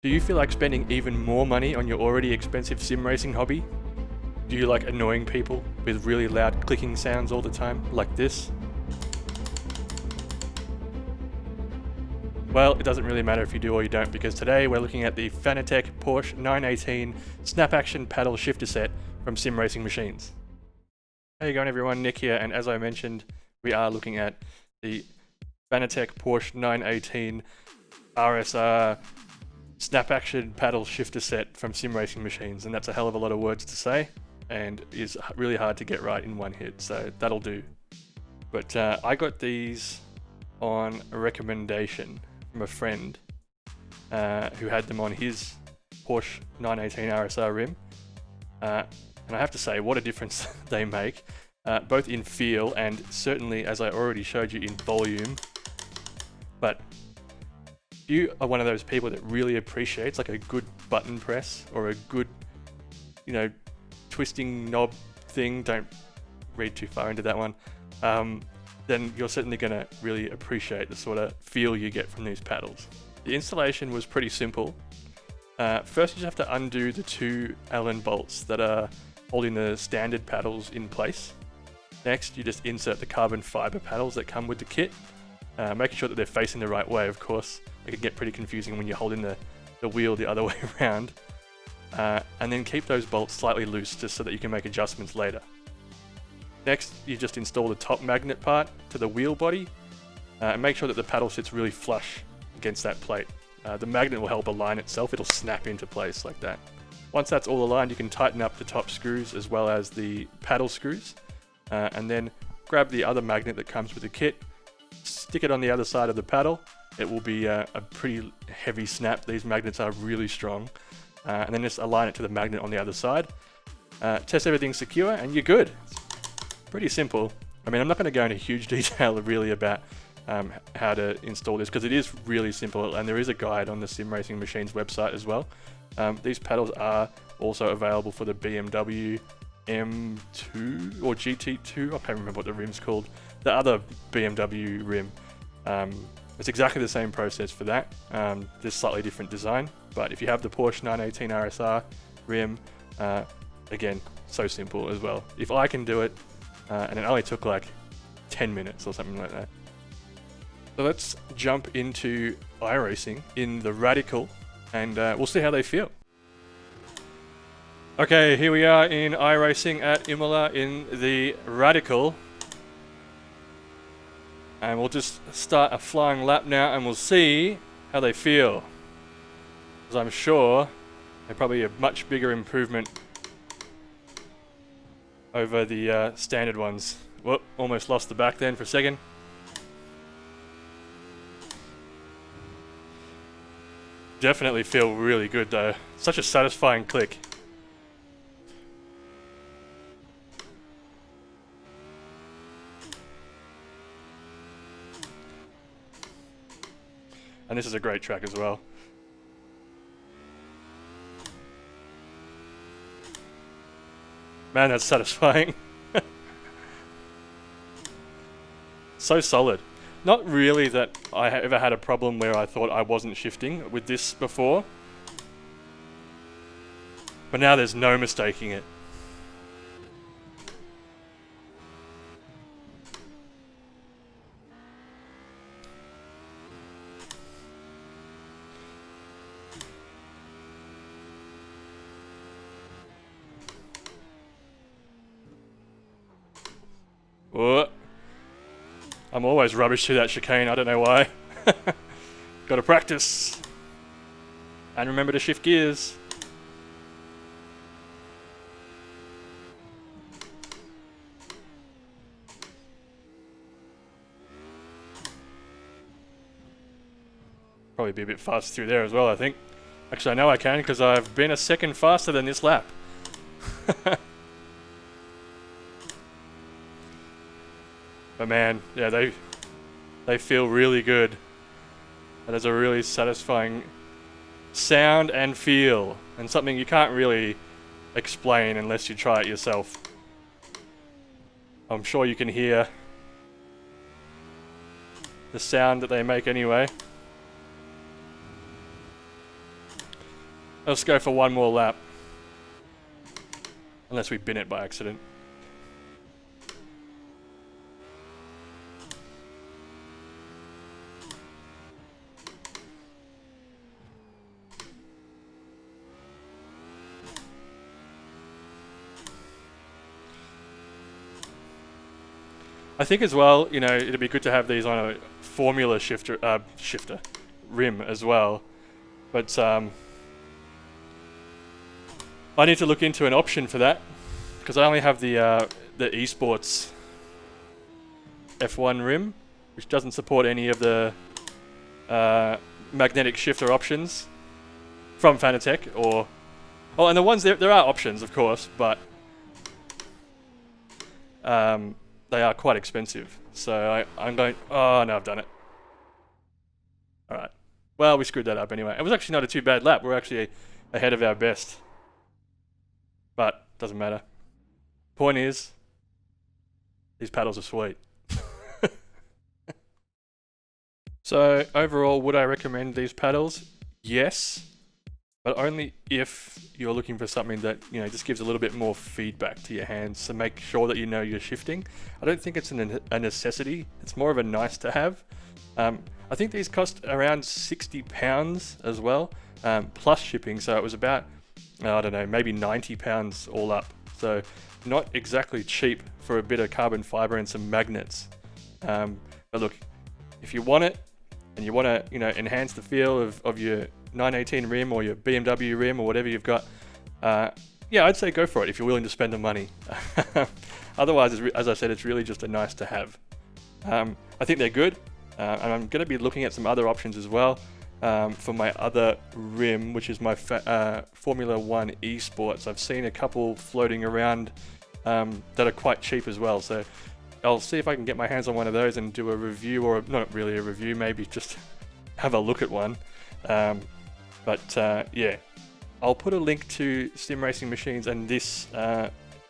Do you feel like spending even more money on your already expensive sim racing hobby? Do you like annoying people with really loud clicking sounds all the time, like this? Well, it doesn't really matter if you do or you don't, because today we're looking at the Fanatec Porsche 918 Snap Action Paddle Shifter Set from Sim Racing Machines. How you going everyone, Nick here, and as I mentioned, we are looking at the Fanatec Porsche 918 RSR Snap Action Paddle Shifter Set from Sim Racing Machines, and that's a hell of a lot of words to say, and is really hard to get right in one hit, so that'll do. But I got these on a recommendation from a friend who had them on his Porsche 918 RSR rim, and I have to say, what a difference they make, both in feel and certainly, as I already showed you, in volume. But if you are one of those people that really appreciates like a good button press or a good, twisting knob thing, don't read too far into that one, then you're certainly going to really appreciate the sort of feel you get from these paddles. The installation was pretty simple. First, you just have to undo the two Allen bolts that are holding the standard paddles in place. Next, you just insert the carbon fiber paddles that come with the kit, making sure that they're facing the right way, of course. It can get pretty confusing when you're holding the wheel the other way around. And then keep those bolts slightly loose just so that you can make adjustments later. Next, you just install the top magnet part to the wheel body and make sure that the paddle sits really flush against that plate. The magnet will help align itself, it'll snap into place like that. Once that's all aligned, you can tighten up the top screws as well as the paddle screws, and then grab the other magnet that comes with the kit, stick it on the other side of the paddle. It will be a pretty heavy snap. These magnets are really strong. And then just align it to the magnet on the other side. Test everything secure and you're good. It's pretty simple. I mean, I'm not going to go into huge detail really about how to install this because it is really simple, and there is a guide on the Sim Racing Machines website as well. These paddles are also available for the BMW M2 or GT2. I can't remember what the rim's called. The other BMW rim. It's exactly the same process for that, just slightly different design. But if you have the Porsche 918 RSR rim, again, so simple as well. If I can do it, and it only took like 10 minutes or something like that. So let's jump into iRacing in the Radical, and we'll see how they feel. Okay, here we are in iRacing at Imola in the Radical. And we'll just start a flying lap now and we'll see how they feel. Because I'm sure they're probably a much bigger improvement over the standard ones. Whoop, almost lost the back then for a second. Definitely feel really good though. Such a satisfying click. And this is a great track as well. Man, that's satisfying. So solid. Not really that I ever had a problem where I thought I wasn't shifting with this before. But now there's no mistaking it. Whoa. I'm always rubbish through that chicane, I don't know why. Gotta practice. And remember to shift gears. Probably be a bit faster through there as well, I think. Actually, I know I can because I've been a second faster than this lap. But man, yeah, they feel really good. That is a really satisfying sound and feel, and something you can't really explain unless you try it yourself. I'm sure you can hear the sound that they make anyway. Let's go for one more lap. Unless we bin it by accident. I think as well, you know, it'd be good to have these on a formula shifter rim as well. But I need to look into an option for that because I only have the esports F1 rim, which doesn't support any of the magnetic shifter options from Fanatec and the ones there are options, of course, but they are quite expensive. So I'm going, oh no, I've done it. Alright. Well, we screwed that up anyway. It was actually not a too bad lap. We're actually ahead of our best. But, doesn't matter. Point is, these paddles are sweet. So, overall, would I recommend these paddles? Yes. But only if you're looking for something that, you know, just gives a little bit more feedback to your hands to make sure that you know you're shifting. I don't think it's a necessity. It's more of a nice to have. I think these cost around £60 as well, plus shipping. So it was about, I don't know, maybe £90 all up. So not exactly cheap for a bit of carbon fiber and some magnets. But look, if you want it and you want to, you know, enhance the feel of your 918 rim or your BMW rim or whatever you've got, yeah, I'd say go for it if you're willing to spend the money. Otherwise, as I said, it's really just a nice to have. I think they're good, and I'm going to be looking at some other options as well for my other rim, which is my Formula 1 esports. I've seen a couple floating around that are quite cheap as well, so I'll see if I can get my hands on one of those and do a review, or not really a review, maybe just have a look at one. Yeah, I'll put a link to sim racing machines and this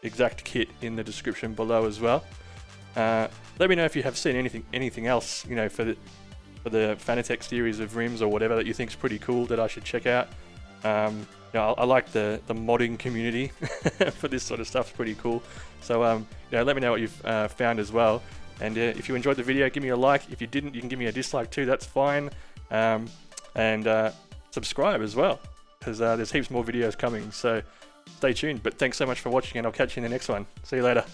exact kit in the description below as well. Let me know if you have seen anything else, you know, for the Fanatec series of rims or whatever that you think is pretty cool that I should check out. You know, I like the modding community for this sort of stuff. It's pretty cool. So you know, let me know what you've found as well. And if you enjoyed the video, give me a like. If you didn't, you can give me a dislike too. That's fine. And subscribe as well, because there's heaps more videos coming, so stay tuned. But thanks so much for watching, and I'll catch you in the next one. See you later.